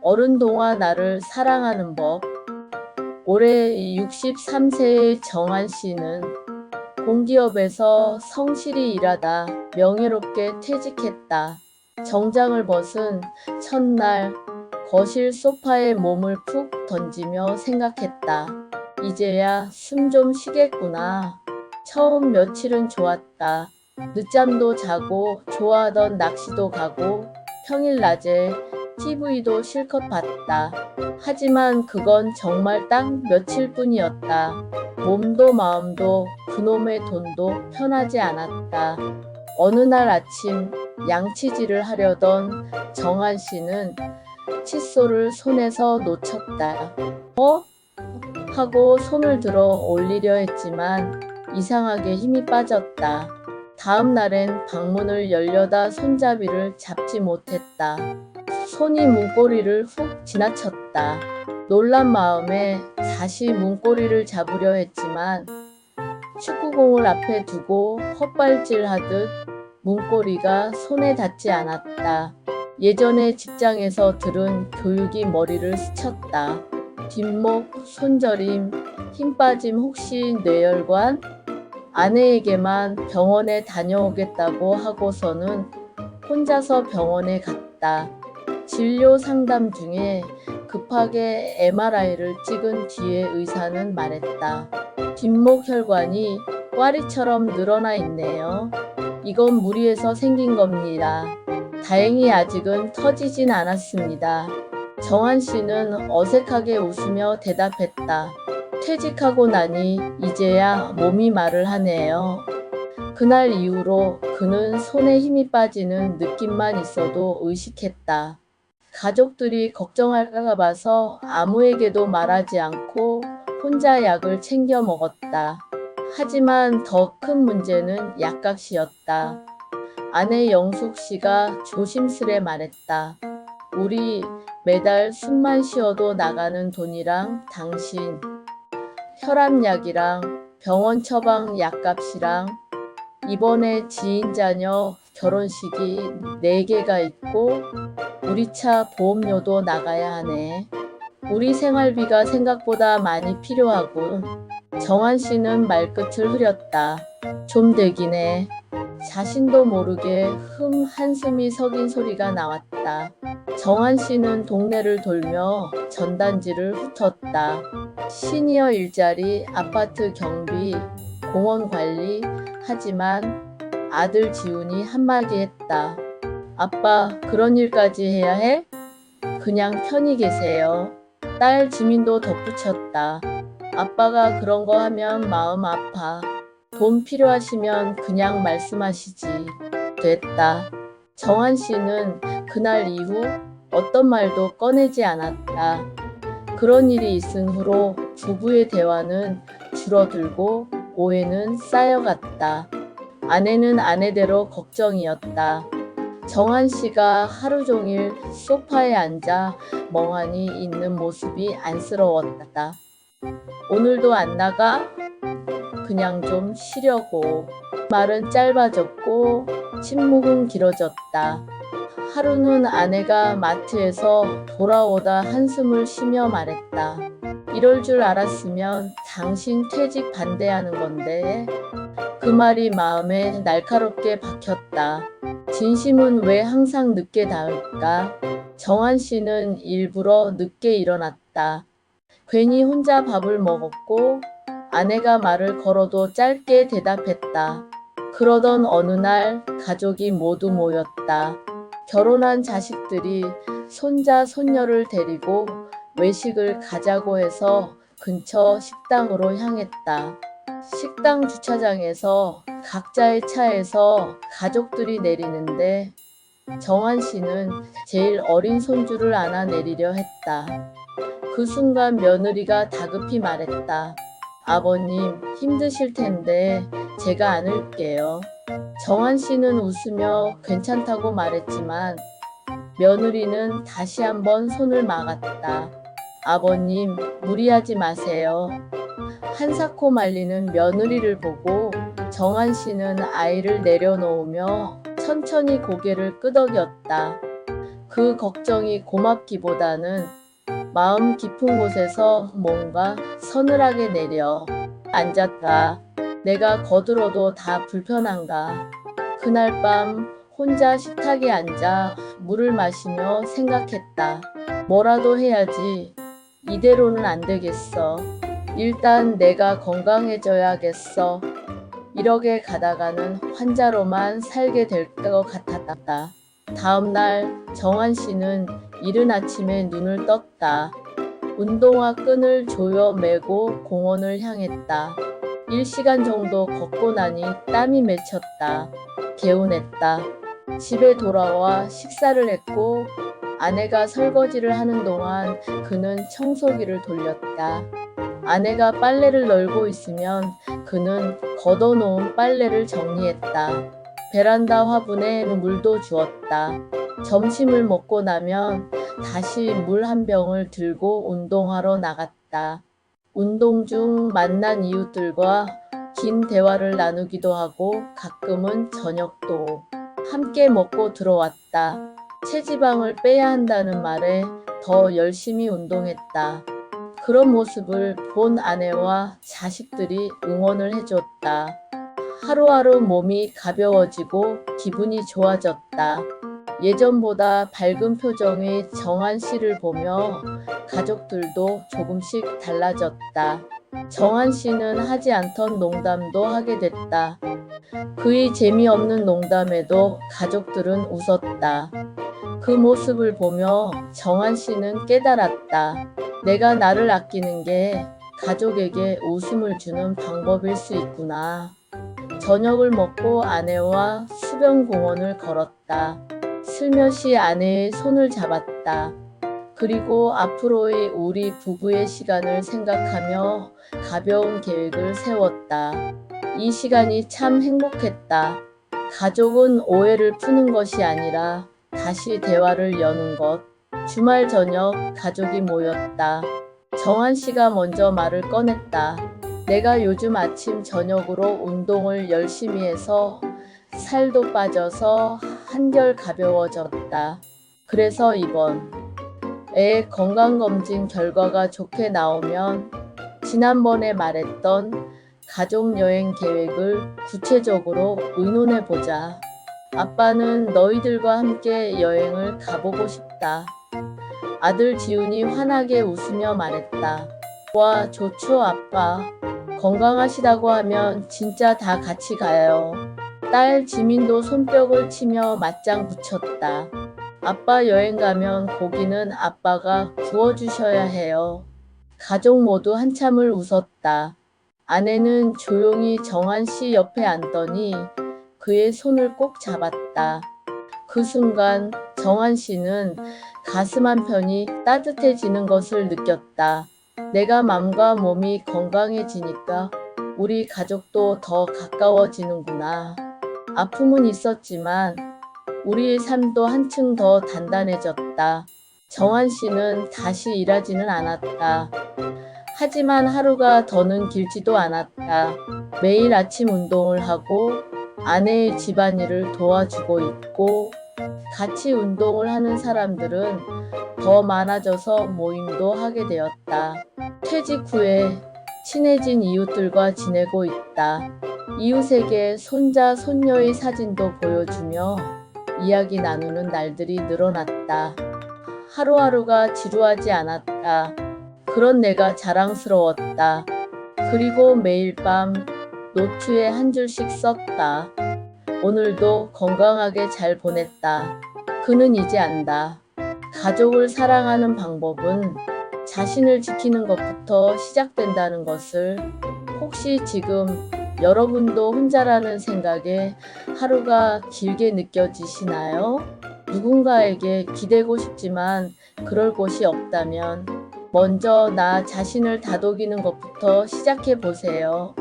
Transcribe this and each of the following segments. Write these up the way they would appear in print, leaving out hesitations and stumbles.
어른동화 나를 사랑하는 법. 올해 63세의 정한 씨는 공기업에서 성실히 일하다 명예롭게 퇴직했다. 정장을 벗은 첫날 거실 소파에 몸을 푹 던지며 생각했다. 이제야 숨 좀 쉬겠구나. 처음 며칠은 좋았다. 늦잠도 자고 좋아하던 낚시도 가고 평일 낮에 TV도 실컷 봤다. 하지만 그건 정말 딱 며칠뿐이었다. 몸도 마음도 그놈의 돈도 편하지 않았다. 어느 날 아침 양치질을 하려던 정한 씨는 칫솔을 손에서 놓쳤다. 어? 하고 손을 들어 올리려 했지만 이상하게 힘이 빠졌다. 다음 날엔 방문을 열려다 손잡이를 잡지 못했다. 손이 문고리를 훅 지나쳤다. 놀란 마음에 다시 문고리를 잡으려 했지만 축구공을 앞에 두고 헛발질하듯 문고리가 손에 닿지 않았다. 예전에 직장에서 들은 교육이 머리를 스쳤다. 뒷목, 손저림, 힘 빠짐 혹시 뇌혈관? 아내에게만 병원에 다녀오겠다고 하고서는 혼자서 병원에 갔다. 진료 상담 중에 급하게 MRI를 찍은 뒤에 의사는 말했다. 뒷목 혈관이 꽈리처럼 늘어나 있네요. 이건 무리해서 생긴 겁니다. 다행히 아직은 터지진 않았습니다. 정한 씨는 어색하게 웃으며 대답했다. 퇴직하고 나니 이제야 몸이 말을 하네요. 그날 이후로 그는 손에 힘이 빠지는 느낌만 있어도 의식했다. 가족들이 걱정할까 봐서 아무에게도 말하지 않고 혼자 약을 챙겨 먹었다. 하지만 더 큰 문제는 약값이었다. 아내 영숙 씨가 조심스레 말했다. 우리 매달 숨만 쉬어도 나가는 돈이랑 당신 혈압약이랑 병원 처방 약값이랑 이번에 지인 자녀 결혼식이 4개가 있고 우리 차 보험료도 나가야 하네. 우리 생활비가 생각보다 많이 필요하군. 정한 씨는 말끝을 흐렸다. 좀 되긴 해. 자신도 모르게 한숨이 섞인 소리가 나왔다. 정한 씨는 동네를 돌며 전단지를 훑었다. 시니어 일자리, 아파트 경비, 공원 관리. 하지만 아들 지훈이 한마디 했다. 아빠, 그런 일까지 해야 해? 그냥 편히 계세요. 딸 지민도 덧붙였다. 아빠가 그런 거 하면 마음 아파. 돈 필요하시면 그냥 말씀하시지. 됐다. 정한 씨는 그날 이후 어떤 말도 꺼내지 않았다. 그런 일이 있은 후로 부부의 대화는 줄어들고 오해는 쌓여갔다. 아내는 아내대로 걱정이었다. 정한 씨가 하루 종일 소파에 앉아 멍하니 있는 모습이 안쓰러웠다. 오늘도 안 나가? 그냥 좀 쉬려고. 말은 짧아졌고 침묵은 길어졌다. 하루는 아내가 마트에서 돌아오다 한숨을 쉬며 말했다. 이럴 줄 알았으면 당신 퇴직 반대하는 건데. 그 말이 마음에 날카롭게 박혔다. 진심은 왜 항상 늦게 닿을까? 정한 씨는 일부러 늦게 일어났다. 괜히 혼자 밥을 먹었고 아내가 말을 걸어도 짧게 대답했다. 그러던 어느 날 가족이 모두 모였다. 결혼한 자식들이 손자, 손녀를 데리고 외식을 가자고 해서 근처 식당으로 향했다. 식당 주차장에서 각자의 차에서 가족들이 내리는데 정한 씨는 제일 어린 손주를 안아 내리려 했다. 그 순간 며느리가 다급히 말했다. 아버님, 힘드실 텐데 제가 안을게요. 정한 씨는 웃으며 괜찮다고 말했지만 며느리는 다시 한번 손을 막았다. 아버님, 무리하지 마세요. 한사코 말리는 며느리를 보고 정한 씨는 아이를 내려놓으며 천천히 고개를 끄덕였다. 그 걱정이 고맙기보다는 마음 깊은 곳에서 뭔가 서늘하게 내려 앉았다. 내가 거들어도 다 불편한가. 그날 밤 혼자 식탁에 앉아 물을 마시며 생각했다. 뭐라도 해야지. 이대로는 안 되겠어. 일단 내가 건강해져야겠어. 이렇게 가다가는 환자로만 살게 될 것 같았다. 다음 날 정한 씨는 이른 아침에 눈을 떴다. 운동화 끈을 조여 매고 공원을 향했다. 1시간 정도 걷고 나니 땀이 맺혔다. 개운했다. 집에 돌아와 식사를 했고 아내가 설거지를 하는 동안 그는 청소기를 돌렸다. 아내가 빨래를 널고 있으면 그는 걷어놓은 빨래를 정리했다. 베란다 화분에 물도 주었다. 점심을 먹고 나면 다시 물 한 병을 들고 운동하러 나갔다. 운동 중 만난 이웃들과 긴 대화를 나누기도 하고 가끔은 저녁도 함께 먹고 들어왔다. 체지방을 빼야 한다는 말에 더 열심히 운동했다. 그런 모습을 본 아내와 자식들이 응원을 해줬다. 하루하루 몸이 가벼워지고 기분이 좋아졌다. 예전보다 밝은 표정의 정한 씨를 보며 가족들도 조금씩 달라졌다. 정한 씨는 하지 않던 농담도 하게 됐다. 그의 재미없는 농담에도 가족들은 웃었다. 그 모습을 보며 정한 씨는 깨달았다. 내가 나를 아끼는 게 가족에게 웃음을 주는 방법일 수 있구나. 저녁을 먹고 아내와 수변공원을 걸었다. 슬며시 아내의 손을 잡았다. 그리고 앞으로의 우리 부부의 시간을 생각하며 가벼운 계획을 세웠다. 이 시간이 참 행복했다. 가족은 오해를 푸는 것이 아니라 다시 대화를 여는 것. 주말 저녁 가족이 모였다. 정한 씨가 먼저 말을 꺼냈다. 내가 요즘 아침 저녁으로 운동을 열심히 해서 살도 빠져서 한결 가벼워졌다. 그래서 이번 애 건강검진 결과가 좋게 나오면 지난번에 말했던 가족여행 계획을 구체적으로 의논해보자. 아빠는 너희들과 함께 여행을 가보고 싶다. 아들 지훈이 환하게 웃으며 말했다. 와, 좋죠, 아빠. 건강하시다고 하면 진짜 다 같이 가요. 딸 지민도 손뼉을 치며 맞장 붙였다. 아빠 여행 가면 고기는 아빠가 구워주셔야 해요. 가족 모두 한참을 웃었다. 아내는 조용히 정한 씨 옆에 앉더니 그의 손을 꼭 잡았다. 그 순간 정한 씨는 가슴 한편이 따뜻해지는 것을 느꼈다. 내가 마음과 몸이 건강해지니까 우리 가족도 더 가까워지는구나. 아픔은 있었지만 우리의 삶도 한층 더 단단해졌다. 정한 씨는 다시 일하지는 않았다. 하지만 하루가 더는 길지도 않았다. 매일 아침 운동을 하고 아내의 집안일을 도와주고 있고 같이 운동을 하는 사람들은 더 많아져서 모임도 하게 되었다. 퇴직 후에 친해진 이웃들과 지내고 있다. 이웃에게 손자, 손녀의 사진도 보여주며 이야기 나누는 날들이 늘어났다. 하루하루가 지루하지 않았다. 그런 내가 자랑스러웠다. 그리고 매일 밤 노트에 한 줄씩 썼다. 오늘도 건강하게 잘 보냈다. 그는 이제 안다. 가족을 사랑하는 방법은 자신을 지키는 것부터 시작된다는 것을. 혹시 지금 여러분도 혼자라는 생각에 하루가 길게 느껴지시나요? 누군가에게 기대고 싶지만 그럴 곳이 없다면 먼저 나 자신을 다독이는 것부터 시작해 보세요.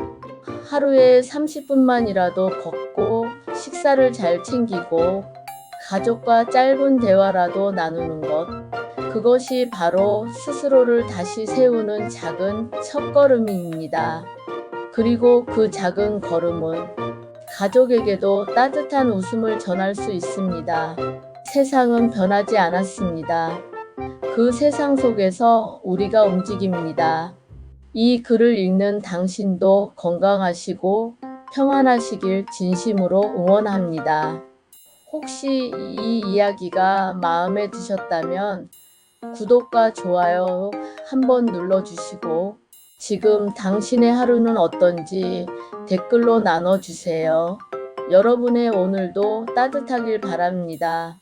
하루에 30분만이라도 걷고 식사를 잘 챙기고 가족과 짧은 대화라도 나누는 것. 그것이 바로 스스로를 다시 세우는 작은 첫걸음입니다. 그리고 그 작은 걸음은 가족에게도 따뜻한 웃음을 전할 수 있습니다. 세상은 변하지 않았습니다. 그 세상 속에서 우리가 움직입니다. 이 글을 읽는 당신도 건강하시고 평안하시길 진심으로 응원합니다. 혹시 이 이야기가 마음에 드셨다면 구독과 좋아요 한번 눌러주시고 지금 당신의 하루는 어떤지 댓글로 나눠주세요. 여러분의 오늘도 따뜻하길 바랍니다.